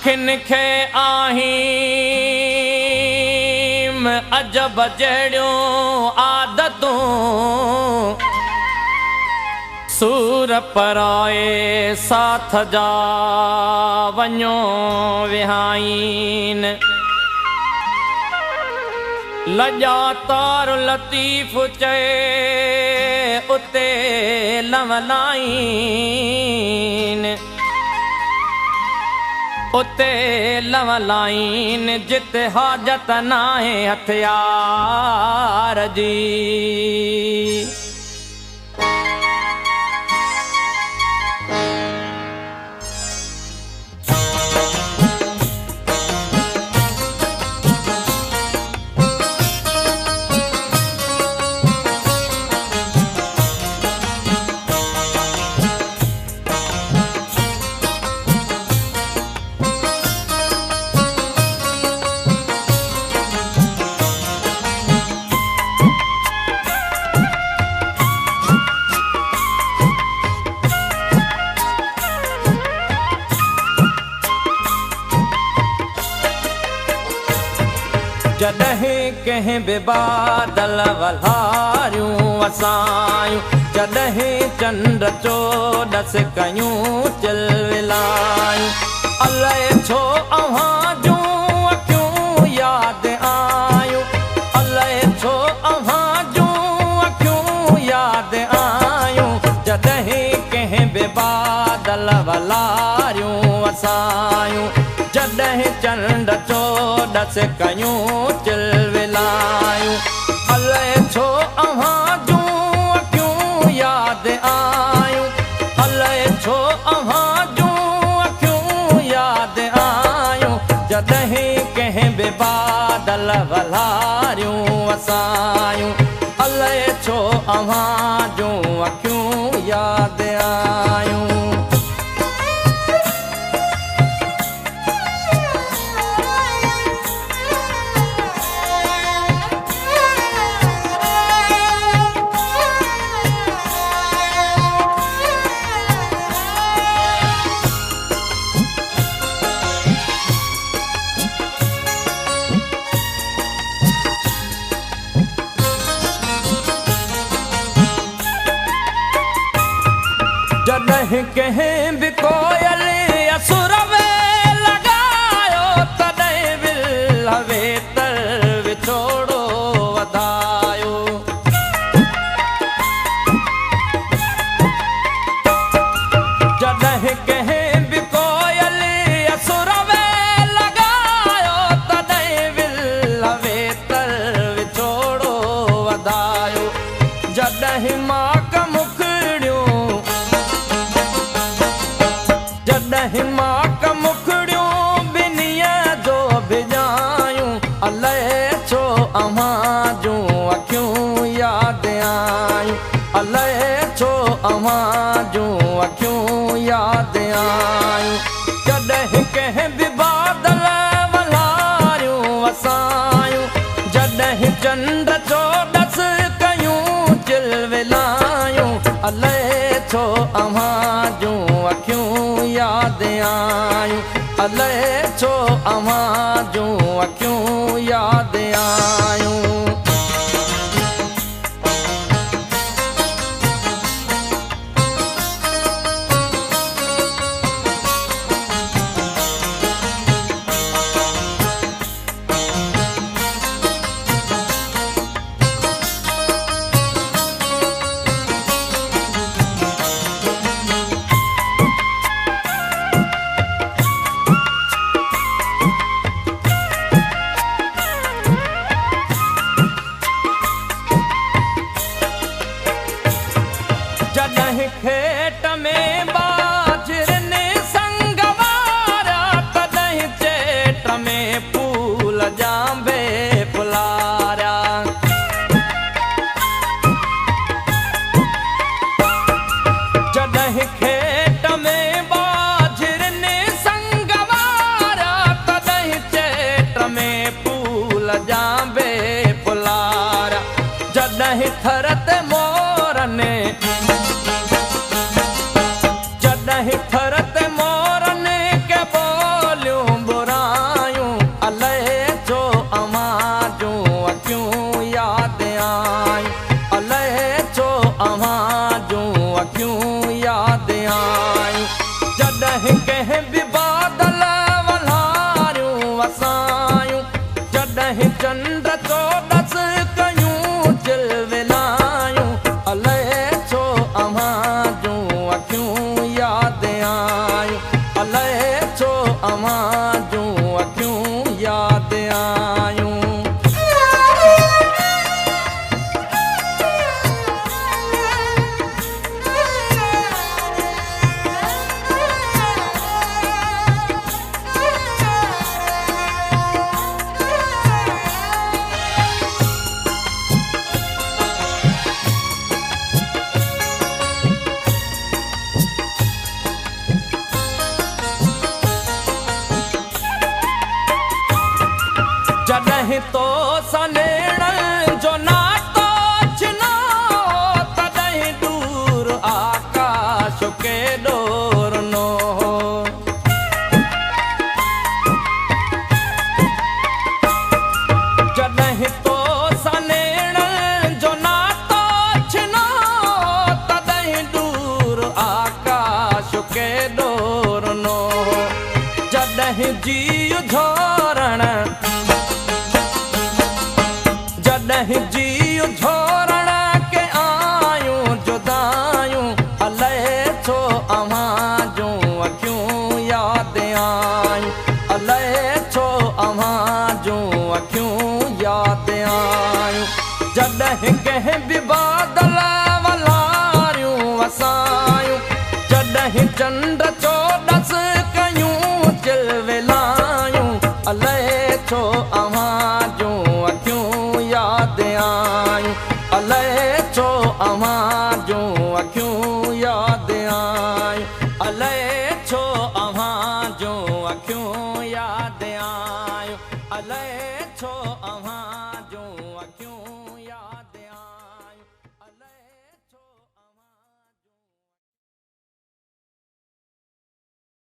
अखिन खे आहीम अजब जहिड़ियूं आदतूं सूर पराए साथ जा वञो विहाइन लॼा तार लतीफ़ चए उते लवलाइन उते लवलाइन जिते हाजत नाहे हथियार जी जॾहिं कंहिं बि बादल वल्हारियूं वसायूं जॾहिं चंड चोॾस कयूं चिलविलायूं अलाए छो अव्हां जूं अखियूं यादि आयूं अलाए छो अव्हां जूं अखियूं यादि आयूं जॾहिं कंहिं बि बादल वल्हारियूं वसायूं जॾहिं चंड चोॾस कयूं चिलविलायूं अलाए छो अव्हां जूं अखियूं यादि आयूं अलाए छो अव्हां जूं अखियूं यादि आयूं जॾहिं कंहिं बि बादल वल्हारियूं वसायूं अलाए छो अव्हां जूं अखियूं यादि आयूं जॾहिं कंहिं बि कोयल असुर में लॻायो तॾहिं विल वेतर विछोड़ो वधायो जॾहिं कंहिं बि कोयल असुर में लॻायो तॾहिं विल वेतर विछोड़ो वधायो जॾहिं माक जॾहिं माक मुखड़ियूं ॿिन्हीअ जो भिॼायूं अलाए छो अव्हां जूं अखियूं यादि आयूं अलाए छो अव्हां जूं अखियूं यादि आयूं जॾहिं कंहिं बि बादल वल्हारियूं वसायूं जॾहिं चंड चोॾस कयूं चिलविलायूं अलाए छो अव्हां जूं अखियूं यादि आयूं अलाए छो अव्हां जूं अखियूं यादि आयूं जॾहिं खेत में बाजरनि संग वारा तॾहिं चेट में फूल जांबे फुलारिया जॾहिं खेत में बाजरनि संग वारा तॾहिं चेट में फूल जांबे फुलारिया जॾहिं थर ते मोरनि जॾहिं थर ते मोरनि के बोलियूं जी झोरण जॾहिं जी झोरण के आयूं जुदायूं अलाए छो अव्हां जूं अखियूं यादि आयूं अलाए छो अव्हां जूं अखियूं यादि आयूं जॾहिं कंहिं बि बादल वलारियूं वसायूं जॾहिं चंड चोॾस कयूं चिलविलायूं अलाए छो अव्हां जूं अखियूं यादि आयूं अलाए छो अव्हां जूं अखियूं यादि आयूं अलाए